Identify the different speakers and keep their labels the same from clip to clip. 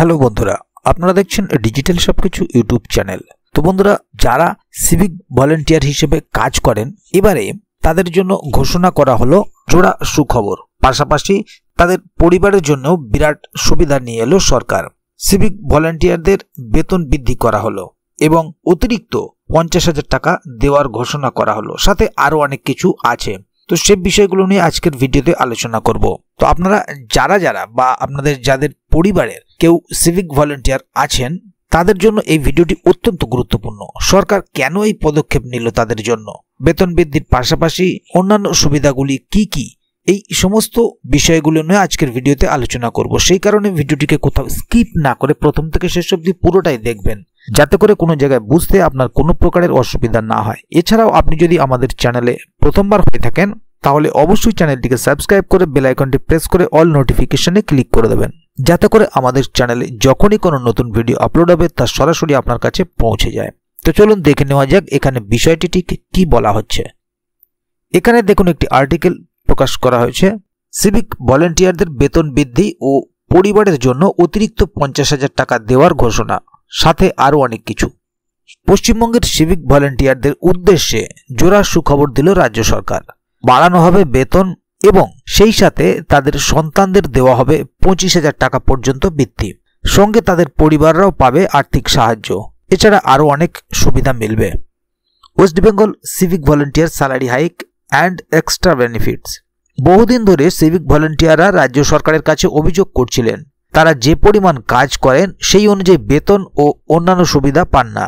Speaker 1: Hello বন্ধুরা, আপনারা দেখছেন ডিজিটাল সবকিছু ইউটিউব চ্যানেল। তো বন্ধুরা, যারা সিভিক ভলেন্টিয়ার হিসেবে কাজ করেন, এবারে তাদের জন্য ঘোষণা করা হলো জোড়া সুখবর। পাশাপাশি তাদের পরিবারের জন্য বিরাট সুবিধা নিয়ে এলো সরকার। সিভিক ভলেন্টিয়ারদের বেতন বৃদ্ধি করা হলো এবং অতিরিক্ত 50,000 টাকা দেওয়ার ঘোষণা করা হলো। সাথে আরো অনেক কিছু আছে। তো সে বিষয়গুলো নিয়ে আজকের ভিডিওতে আলোচনা করব। তো আপনারা যারা বা আপনাদের যাদের পরিবারের কেউ সিভিক ভলেন্টিয়ার আছেন, তাদের জন্য এই ভিডিওটি অত্যন্ত গুরুত্বপূর্ণ। সরকার কেন এই পদক্ষেপ নিল তাদের জন্য, বেতন বৃদ্ধির পাশাপাশি অন্যান্য সুবিধাগুলি কি, এই সমস্ত বিষয়গুলো নিয়ে আজকের ভিডিওতে আলোচনা করব। সেই কারণে ভিডিওটিকে কোথাও স্কিপ না করে প্রথম থেকে শেষ অবধি পুরোটাই দেখবেন, যাতে করে কোনো জায়গায় বুঝতে আপনার কোনো প্রকারের অসুবিধা না হয়। এছাড়াও আপনি যদি আমাদের চ্যানেলে প্রথমবার হয়ে থাকেন, তাহলে অবশ্যই চ্যানেলটিকে সাবস্ক্রাইব করে বেল আইকনটি প্রেস করে অল নোটিফিকেশনে ক্লিক করে দেবেন, যাতে করে আমাদের চ্যানেলে যখনই কোনো নতুন ভিডিও আপলোড হবে তা সরাসরি আপনার কাছে পৌঁছে যায়। তো চলুন দেখে নেওয়া যাক এখানে বিষয়টি ঠিক কি বলা হচ্ছে। এখানে দেখুন একটি আর্টিকেল প্রকাশ করা হয়েছে, সিভিক ভলেন্টিয়ারদের বেতন বৃদ্ধি ও পরিবারের জন্য অতিরিক্ত 50,000 টাকা দেওয়ার ঘোষণা, সাথে আরও অনেক কিছু। পশ্চিমবঙ্গের সিভিক ভলেন্টিয়ারদের উদ্দেশ্যে জোড়া সুখবর দিল রাজ্য সরকার। বাড়ানো হবে বেতন এবং সেই সাথে তাদের সন্তানদের দেওয়া হবে 25,000 টাকা পর্যন্ত বৃত্তি। সঙ্গে তাদের পরিবাররাও পাবে আর্থিক সাহায্য। এছাড়া আরও অনেক সুবিধা মিলবে। West Bengal civic volunteer salary hike and extra benefits. বহুদিন ধরে সিভিক ভলেন্টিয়াররা রাজ্য সরকারের কাছে অভিযোগ করছিলেন, তারা যে পরিমাণ কাজ করেন সেই অনুযায়ী বেতন ও অন্যান্য সুবিধা পান না।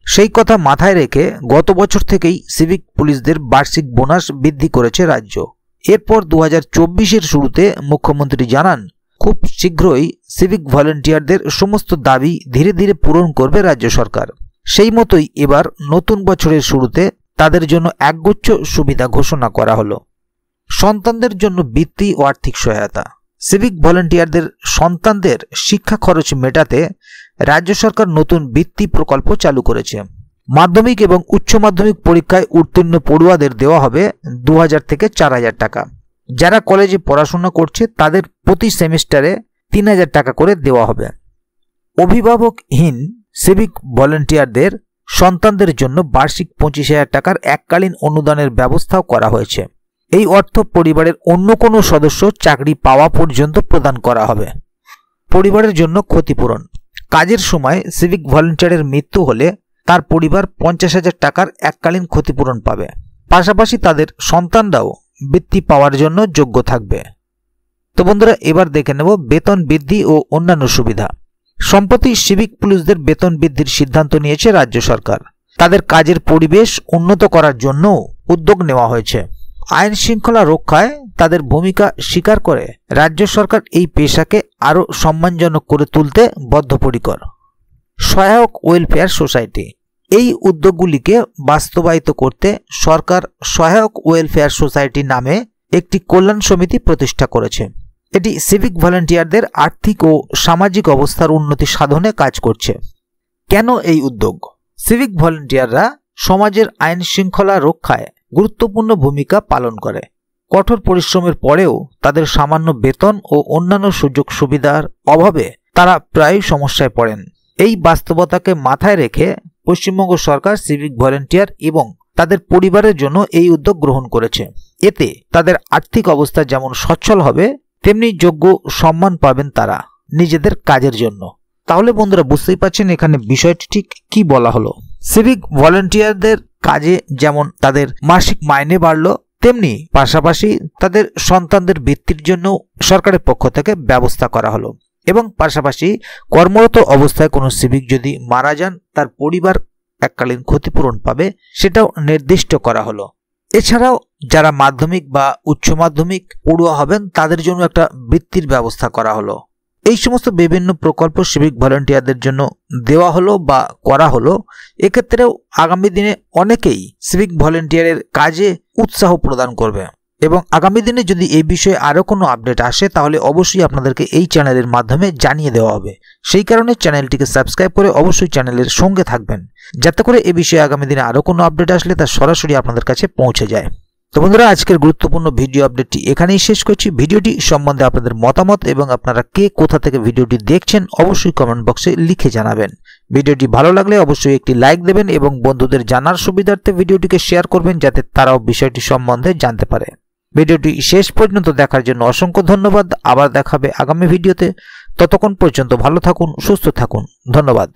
Speaker 1: সেই কথা মাথায় রেখে গত বছর থেকেই সিভিক পুলিশদের বার্ষিক বোনাস বৃদ্ধি করেছে রাজ্য। এরপর 2024-এর শুরুতে মুখ্যমন্ত্রী জানান, খুব শীঘ্রই সিভিক ভলেন্টিয়ারদের সমস্ত দাবি ধীরে ধীরে পূরণ করবে রাজ্য সরকার। সেই মতোই এবার নতুন বছরের শুরুতে তাদের জন্য একগুচ্ছ সুবিধা ঘোষণা করা হলো। সন্তানদের জন্য বৃত্তি ও আর্থিক সহায়তা। সিভিক ভলেন্টিয়ারদের সন্তানদের শিক্ষা খরচ মেটাতে রাজ্য সরকার নতুন বৃত্তি প্রকল্প চালু করেছে। মাধ্যমিক এবং উচ্চ মাধ্যমিক পরীক্ষায় উত্তীর্ণ পড়ুয়াদের দেওয়া হবে 2,000 থেকে 4,000 টাকা। যারা কলেজে পড়াশোনা করছে তাদের প্রতি সেমিস্টারে 3,000 টাকা করে দেওয়া হবে। অভিভাবকহীন সিভিক ভলেন্টিয়ারদের সন্তানদের জন্য বার্ষিক 25,000 টাকার এককালীন অনুদানের ব্যবস্থাও করা হয়েছে। এই অর্থ পরিবারের অন্য কোনো সদস্য চাকরি পাওয়া পর্যন্ত প্রদান করা হবে। পরিবারের জন্য ক্ষতিপূরণ। কাজের সময় সিভিক ভলেন্টিয়ারের মৃত্যু হলে তার পরিবার 50,000 টাকার এককালীন ক্ষতিপূরণ পাবে। পাশাপাশি তাদের সন্তানরাও বৃত্তি পাওয়ার জন্য যোগ্য থাকবে। তো বন্ধুরা, এবার দেখে নেব বেতন বৃদ্ধি ও অন্যান্য সুবিধা। সম্প্রতি সিভিক পুলিশদের বেতন বৃদ্ধির সিদ্ধান্ত নিয়েছে রাজ্য সরকার। তাদের কাজের পরিবেশ উন্নত করার জন্য উদ্যোগ নেওয়া হয়েছে। আইন শৃঙ্খলা রক্ষায় তাদের ভূমিকা স্বীকার করে রাজ্য সরকার এই পেশাকে আরও সম্মানজনক করে তুলতে বদ্ধপরিকর। সহায়ক ওয়েলফেয়ার সোসাইটি। এই উদ্যোগগুলিকে বাস্তবায়িত করতে সরকার সহায়ক ওয়েলফেয়ার সোসাইটি নামে একটি কল্যাণ সমিতি প্রতিষ্ঠা করেছে। এটি সিভিক ভলেন্টিয়ারদের আর্থিক ও সামাজিক অবস্থার উন্নতি সাধনে কাজ করছে। কেন এই উদ্যোগ? সিভিক ভলেন্টিয়াররা সমাজের আইন শৃঙ্খলা রক্ষায় গুরুত্বপূর্ণ ভূমিকা পালন করে। কঠোর পরিশ্রমের পরেও তাদের সামান্য বেতন ও অন্যান্য সুযোগ সুবিধার অভাবে তারা প্রায়ই সমস্যায় পড়েন। এই বাস্তবতাকে মাথায় রেখে পশ্চিমবঙ্গ সরকার সিভিক ভলেন্টিয়ার এবং তাদের পরিবারের জন্য এই উদ্যোগ গ্রহণ করেছে। এতে তাদের আর্থিক অবস্থা যেমন সচ্ছল হবে, তেমনি যোগ্য সম্মান পাবেন তারা নিজেদের কাজের জন্য। তাহলে বন্ধুরা, বুঝতেই পারছেন এখানে বিষয়টি ঠিক কি বলা হলো। সিভিক ভলেন্টিয়ারদের কাজে যেমন তাদের মাসিক মাইনে বাড়লো, তেমনি পাশাপাশি তাদের সন্তানদের বৃত্তির জন্য সরকারের পক্ষ থেকে ব্যবস্থা করা হলো। এবং পাশাপাশি কর্মরত অবস্থায় কোনো সিভিক যদি মারা যান, তার পরিবার এককালীন ক্ষতিপূরণ পাবে, সেটাও নির্দিষ্ট করা হলো। এছাড়াও যারা মাধ্যমিক বা উচ্চ মাধ্যমিক পড়ুয়া হবেন তাদের জন্য একটা বৃত্তির ব্যবস্থা করা হলো। এই সমস্ত বিভিন্ন প্রকল্প সিভিক ভলেন্টিয়ারদের জন্য দেওয়া হলো বা করা হলো। এক্ষেত্রেও আগামী দিনে অনেকেই সিভিক ভলেন্টিয়ারের কাজে উৎসাহ প্রদান করবে। এবং আগামী দিনে যদি এই বিষয়ে আরও কোনো আপডেট আসে, তাহলে অবশ্যই আপনাদেরকে এই চ্যানেলের মাধ্যমে জানিয়ে দেওয়া হবে। সেই কারণে চ্যানেলটিকে সাবস্ক্রাইব করে অবশ্যই চ্যানেলের সঙ্গে থাকবেন, যাতে করে এই বিষয়ে আগামী দিনে আরও কোনো আপডেট আসলে তা সরাসরি আপনাদের কাছে পৌঁছে যায়। তো বন্ধুরা, আজকের গুরুত্বপূর্ণ ভিডিও আপডেটটি এখানেই শেষ করছি। ভিডিওটি সম্বন্ধে আপনাদের মতামত এবং আপনারা কে কোথা থেকে ভিডিওটি দেখছেন অবশ্যই কমেন্ট বক্সে লিখে জানাবেন। ভিডিওটি ভালো লাগলে অবশ্যই একটি লাইক দেবেন এবং বন্ধুদের জানার সুবিধার্থে ভিডিওটিকে শেয়ার করবেন যাতে তারাও বিষয়টি সম্বন্ধে জানতে পারে। ভিডিওটি শেষ পর্যন্ত দেখার জন্য অসংখ্য ধন্যবাদ। আবার দেখাবে আগামী ভিডিওতে। ততক্ষণ পর্যন্ত ভালো থাকুন, সুস্থ থাকুন। ধন্যবাদ।